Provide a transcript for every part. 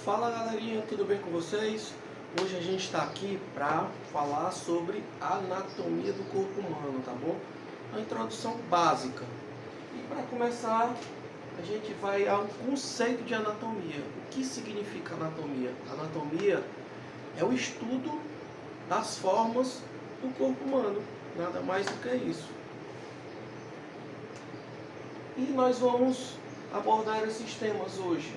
Fala galerinha, tudo bem com vocês? Hoje a gente está aqui para falar sobre a anatomia do corpo humano, tá bom? Uma introdução básica. E para começar, a gente vai ao conceito de anatomia. O que significa anatomia? Anatomia é o estudo das formas do corpo humano, nada mais do que isso. E nós vamos abordar esses temas hoje: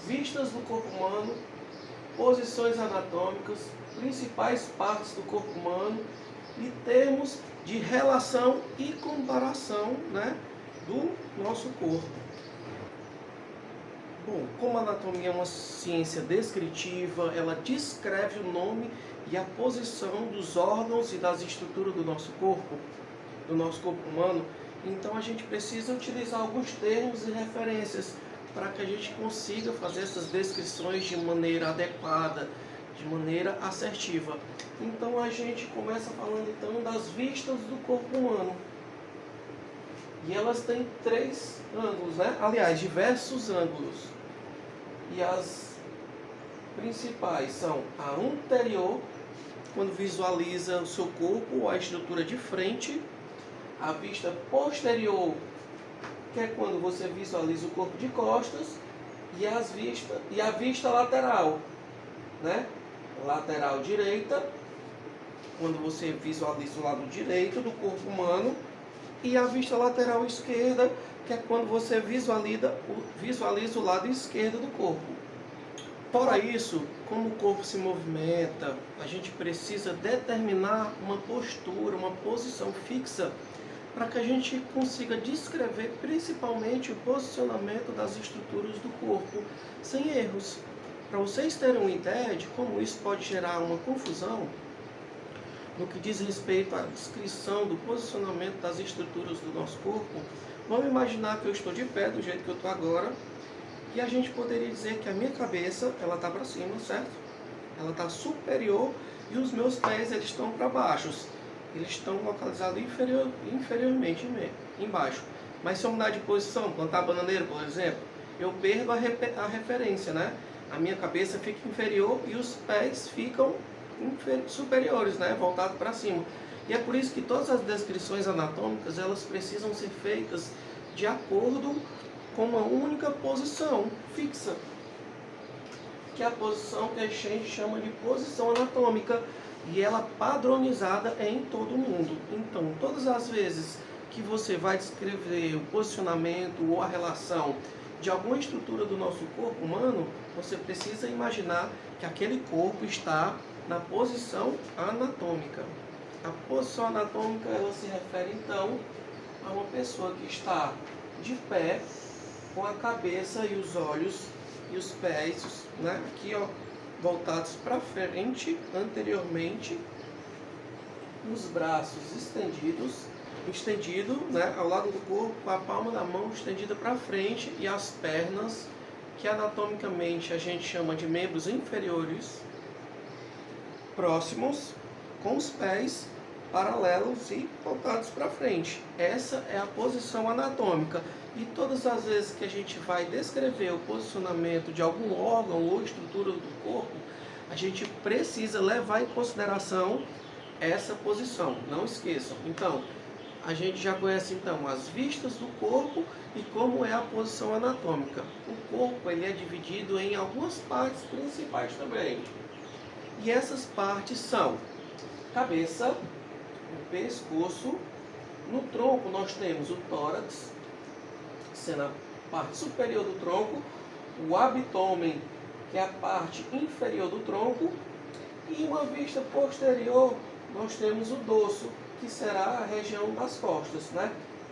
vistas do corpo humano, posições anatômicas, principais partes do corpo humano e termos de relação e comparação, do nosso corpo. Bom, como a anatomia é uma ciência descritiva, ela descreve o nome e a posição dos órgãos e das estruturas do nosso corpo humano, então a gente precisa utilizar alguns termos e referências para que a gente consiga fazer essas descrições de maneira adequada, de maneira assertiva. Então a gente começa falando então das vistas do corpo humano. E elas têm três ângulos, aliás, diversos ângulos. E as principais são a anterior, quando visualiza o seu corpo ou a estrutura de frente; a vista posterior, que é quando você visualiza o corpo de costas; e a vista lateral, lateral direita, quando você visualiza o lado direito do corpo humano; e a vista lateral esquerda, que é quando você visualiza o lado esquerdo do corpo. Fora isso, como o corpo se movimenta, a gente precisa determinar uma postura, uma posição fixa, para que a gente consiga descrever principalmente o posicionamento das estruturas do corpo sem erros. Para vocês terem uma ideia de como isso pode gerar uma confusão no que diz respeito à descrição do posicionamento das estruturas do nosso corpo, vamos imaginar que eu estou de pé do jeito que eu estou agora, e a gente poderia dizer que a minha cabeça ela está para cima, certo? Ela está superior, e os meus pés eles estão para baixo. Eles estão localizados inferiormente embaixo. Mas se eu mudar de posição, plantar bananeira, por exemplo, eu perco a referência, A minha cabeça fica inferior e os pés ficam superiores, voltados para cima. E é por isso que todas as descrições anatômicas elas precisam ser feitas de acordo com uma única posição fixa, que é a posição que a gente chama de posição anatômica, e ela padronizada em todo mundo. Então, todas as vezes que você vai descrever o posicionamento ou a relação de alguma estrutura do nosso corpo humano, você precisa imaginar que aquele corpo está na posição anatômica. A posição anatômica ela se refere então a uma pessoa que está de pé, com a cabeça e os olhos e os pés, aqui voltados para frente, anteriormente, os braços estendido, ao lado do corpo, com a palma da mão estendida para frente, e as pernas, que anatomicamente a gente chama de membros inferiores, próximos, com os pés paralelos e voltados para frente. Essa é a posição anatômica. E todas as vezes que a gente vai descrever o posicionamento de algum órgão ou estrutura do corpo, a gente precisa levar em consideração essa posição. Não esqueçam. Então, a gente já conhece então as vistas do corpo e como é a posição anatômica. O corpo ele é dividido em algumas partes principais também. E essas partes são cabeça, o pescoço. No tronco nós temos o tórax, sendo a parte superior do tronco; o abdômen, que é a parte inferior do tronco; e uma vista posterior nós temos o dorso, que será a região das costas,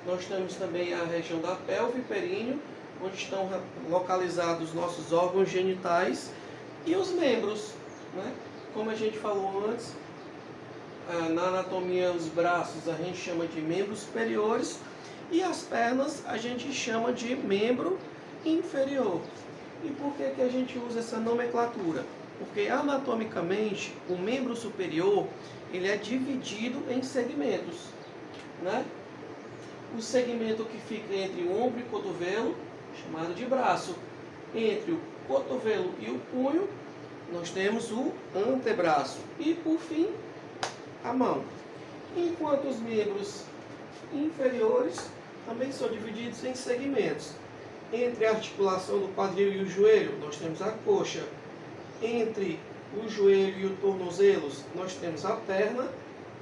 Nós temos também a região da pelve e períneo, onde estão localizados nossos órgãos genitais, e os membros, Como a gente falou antes, na anatomia os braços a gente chama de membros superiores, e as pernas a gente chama de membro inferior. E por que a gente usa essa nomenclatura? Porque anatomicamente o membro superior ele é dividido em segmentos, O segmento que fica entre o ombro e cotovelo, chamado de braço; entre o cotovelo e o punho, nós temos o antebraço. E, por fim, a mão. Enquanto os membros inferiores também são divididos em segmentos. Entre a articulação do quadril e o joelho, nós temos a coxa. Entre o joelho e o tornozelo, nós temos a perna.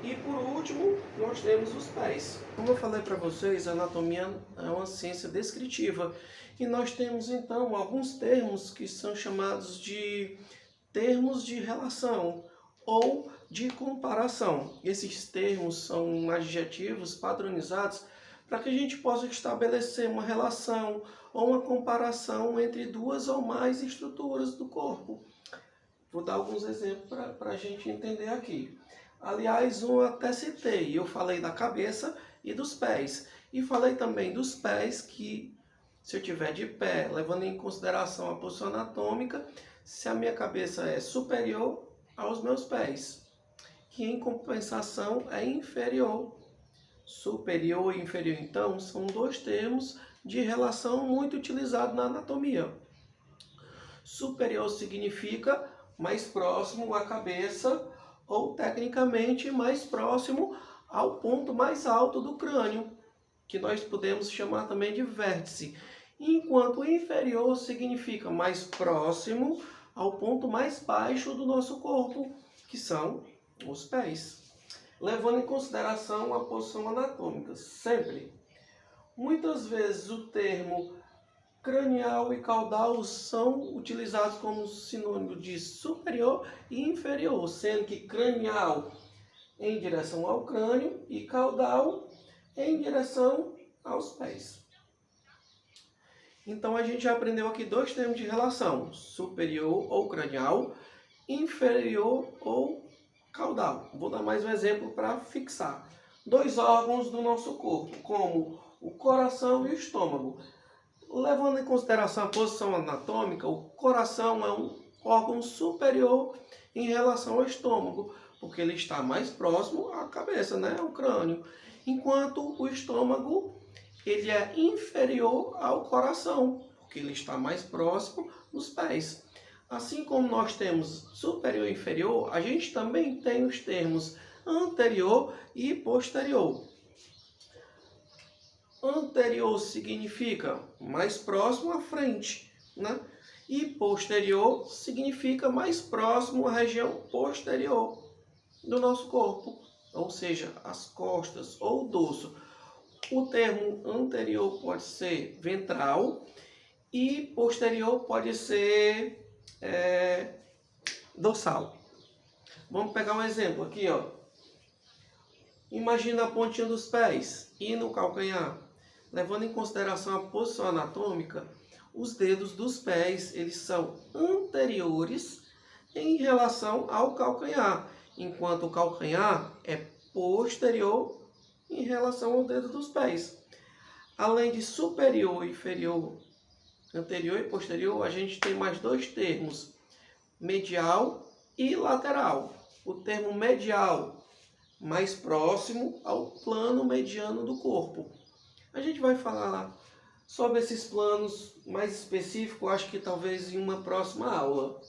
E por último, nós temos os pés. Como eu falei para vocês, a anatomia é uma ciência descritiva. E nós temos então alguns termos que são chamados de termos de relação ou de comparação. Esses termos são adjetivos padronizados para que a gente possa estabelecer uma relação ou uma comparação entre duas ou mais estruturas do corpo. Vou dar alguns exemplos para a gente entender aqui. Aliás, eu até citei, eu falei da cabeça e dos pés. E falei também dos pés que, se eu estiver de pé, levando em consideração a posição anatômica, se a minha cabeça é superior aos meus pés, que em compensação é inferior. Superior e inferior, então, são dois termos de relação muito utilizados na anatomia. Superior significa mais próximo à cabeça ou, tecnicamente, mais próximo ao ponto mais alto do crânio, que nós podemos chamar também de vértice. Enquanto o inferior significa mais próximo ao ponto mais baixo do nosso corpo, que são os pés. Levando em consideração a posição anatômica, sempre. Muitas vezes o termo cranial e caudal são utilizados como sinônimo de superior e inferior, sendo que cranial em direção ao crânio e caudal em direção aos pés. Então a gente já aprendeu aqui dois termos de relação: superior ou cranial, inferior ou caudal. Vou dar mais um exemplo para fixar. Dois órgãos do nosso corpo, como o coração e o estômago. Levando em consideração a posição anatômica, o coração é um órgão superior em relação ao estômago, porque ele está mais próximo à cabeça, né, ao crânio. Enquanto o estômago, ele é inferior ao coração, porque ele está mais próximo dos pés. Assim como nós temos superior e inferior, a gente também tem os termos anterior e posterior. Anterior significa mais próximo à frente, né? E posterior significa mais próximo à região posterior do nosso corpo, ou seja, as costas ou o dorso. O termo anterior pode ser ventral e posterior pode ser dorsal. Vamos pegar um exemplo aqui, ó. Imagina a pontinha dos pés e no calcanhar. Levando em consideração a posição anatômica, os dedos dos pés, eles são anteriores em relação ao calcanhar, enquanto o calcanhar é posterior em relação ao dedo dos pés. Além de superior, inferior, anterior e posterior, a gente tem mais dois termos, medial e lateral. O termo medial, mais próximo ao plano mediano do corpo. A gente vai falar sobre esses planos mais específicos, acho que talvez em uma próxima aula.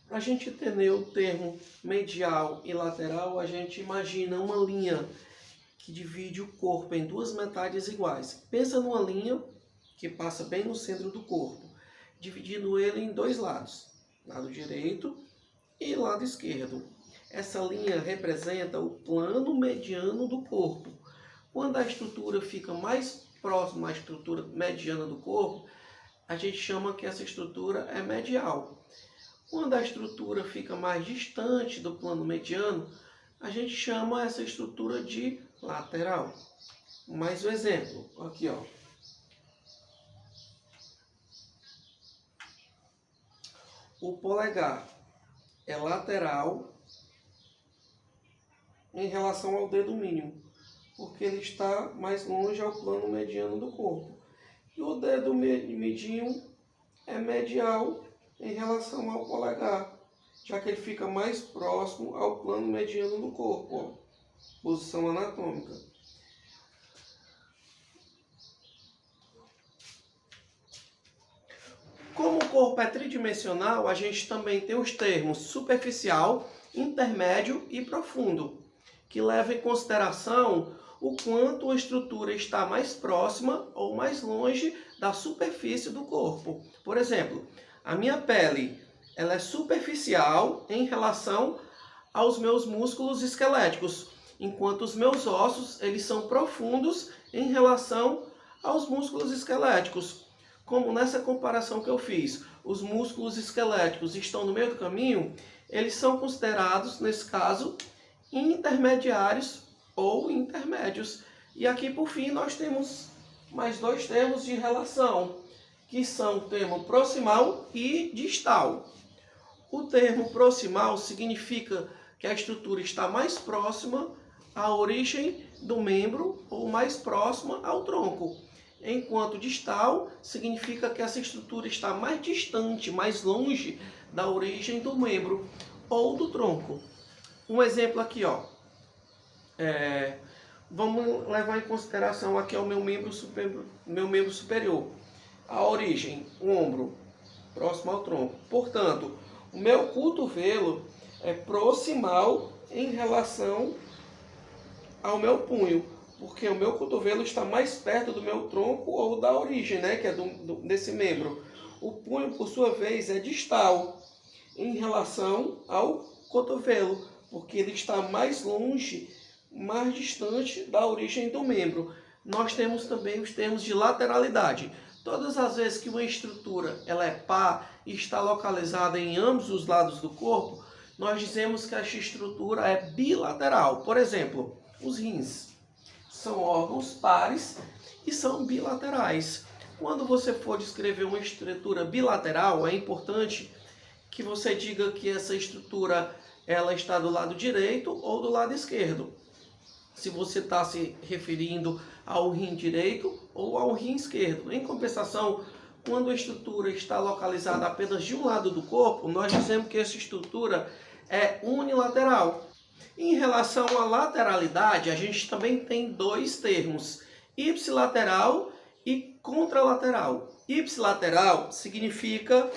Para a gente entender o termo medial e lateral, a gente imagina uma linha que divide o corpo em duas metades iguais. Pensa numa linha que passa bem no centro do corpo, dividindo ele em dois lados, lado direito e lado esquerdo. Essa linha representa o plano mediano do corpo. Quando a estrutura fica mais próxima à estrutura mediana do corpo, a gente chama que essa estrutura é medial. Quando a estrutura fica mais distante do plano mediano, a gente chama essa estrutura de lateral. Mais um exemplo, aqui ó. O polegar é lateral em relação ao dedo mínimo, porque ele está mais longe ao plano mediano do corpo. E o dedo midinho é medial em relação ao polegar, já que ele fica mais próximo ao plano mediano do corpo, ó. Posição anatômica. Como o corpo é tridimensional, a gente também tem os termos superficial, intermédio e profundo, que levam em consideração o quanto a estrutura está mais próxima ou mais longe da superfície do corpo. Por exemplo, a minha pele, ela é superficial em relação aos meus músculos esqueléticos, enquanto os meus ossos, eles são profundos em relação aos músculos esqueléticos. Como nessa comparação que eu fiz, os músculos esqueléticos estão no meio do caminho, eles são considerados, nesse caso, intermediários ou intermédios. E aqui, por fim, nós temos mais dois termos de relação, que são o termo proximal e distal. O termo proximal significa que a estrutura está mais próxima à origem do membro ou mais próxima ao tronco. Enquanto distal significa que essa estrutura está mais distante, mais longe da origem do membro ou do tronco. Um exemplo aqui, ó. Vamos levar em consideração aqui o meu membro superior. A origem, o ombro, próximo ao tronco. Portanto, o meu cotovelo é proximal em relação ao meu punho, porque o meu cotovelo está mais perto do meu tronco ou da origem, né, que é desse membro. O punho, por sua vez, é distal em relação ao cotovelo, porque ele está mais longe, mais distante da origem do membro. Nós temos também os termos de lateralidade. Todas as vezes que uma estrutura ela é pá e está localizada em ambos os lados do corpo, nós dizemos que essa estrutura é bilateral. Por exemplo, os rins são órgãos pares e são bilaterais. Quando você for descrever uma estrutura bilateral, é importante que você diga que essa estrutura ela está do lado direito ou do lado esquerdo. Se você está se referindo ao rim direito ou ao rim esquerdo. Em compensação, quando a estrutura está localizada apenas de um lado do corpo, nós dizemos que essa estrutura é unilateral. Em relação à lateralidade, a gente também tem dois termos, ipsilateral e contralateral. Ipsilateral significa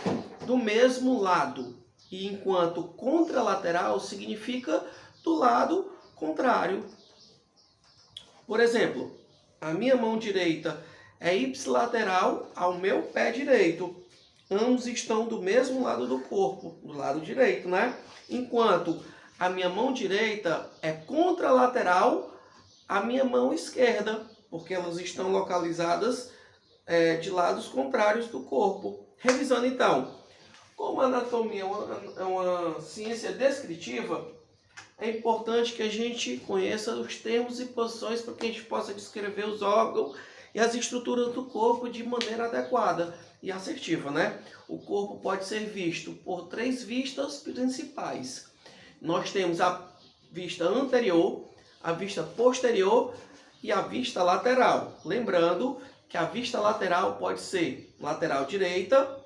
do mesmo lado, e enquanto contralateral significa do lado contrário. Por exemplo, a minha mão direita é ipsilateral ao meu pé direito. Ambos estão do mesmo lado do corpo, do lado direito, né? Enquanto a minha mão direita é contralateral à minha mão esquerda, porque elas estão localizadas de lados contrários do corpo. Revisando então, como a anatomia é uma ciência descritiva, é importante que a gente conheça os termos e posições para que a gente possa descrever os órgãos e as estruturas do corpo de maneira adequada e assertiva, né? O corpo pode ser visto por três vistas principais. Nós temos a vista anterior, a vista posterior e a vista lateral. Lembrando que a vista lateral pode ser lateral direita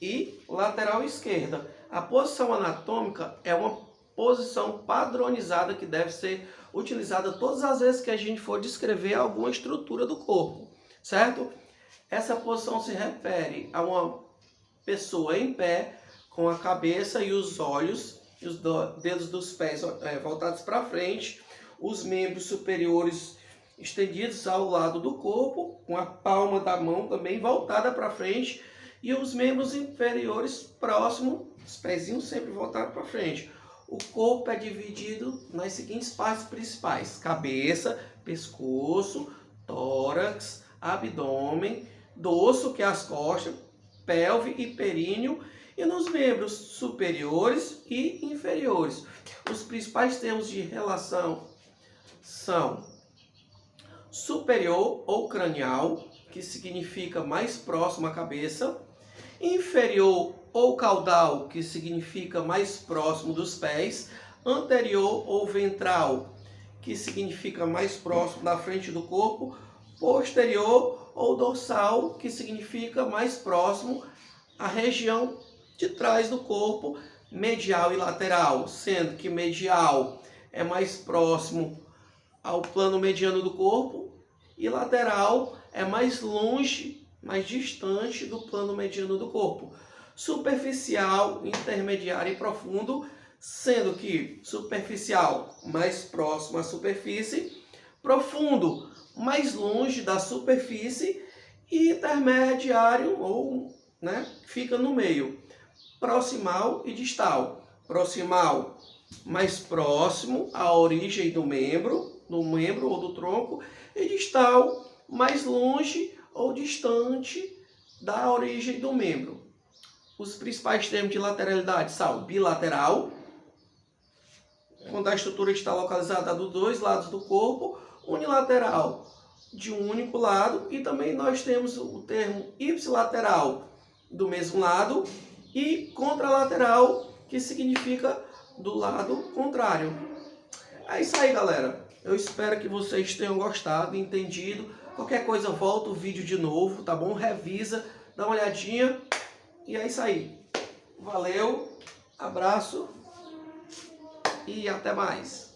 e lateral esquerda. A posição anatômica é uma posição padronizada que deve ser utilizada todas as vezes que a gente for descrever alguma estrutura do corpo, certo? Essa posição se refere a uma pessoa em pé, com a cabeça e os olhos e os dedos dos pés voltados para frente, os membros superiores estendidos ao lado do corpo, com a palma da mão também voltada para frente e os membros inferiores próximos, os pezinhos sempre voltados para frente. O corpo é dividido nas seguintes partes principais: cabeça, pescoço, tórax, abdômen, dorso, que é as costas, pelve e períneo, e nos membros superiores e inferiores. Os principais termos de relação são superior ou cranial, que significa mais próximo à cabeça, inferior ou caudal, que significa mais próximo dos pés, anterior ou ventral, que significa mais próximo da frente do corpo, posterior ou dorsal, que significa mais próximo à região de trás do corpo, medial e lateral, sendo que medial é mais próximo ao plano mediano do corpo e lateral é mais longe, mais distante do plano mediano do corpo. Superficial, intermediário e profundo, sendo que superficial mais próximo à superfície, profundo mais longe da superfície e intermediário ou, fica no meio. Proximal e distal. Proximal mais próximo à origem do membro ou do tronco, e distal mais longe ou distante da origem do membro. Os principais termos de lateralidade são bilateral, quando a estrutura está localizada dos dois lados do corpo, unilateral, de um único lado, e também nós temos o termo ipsilateral, do mesmo lado, e contralateral, que significa do lado contrário. É isso aí, galera. Eu espero que vocês tenham gostado, entendido. Qualquer coisa, volta o vídeo de novo, tá bom? Revisa, dá uma olhadinha. E é isso aí. Valeu, abraço e até mais.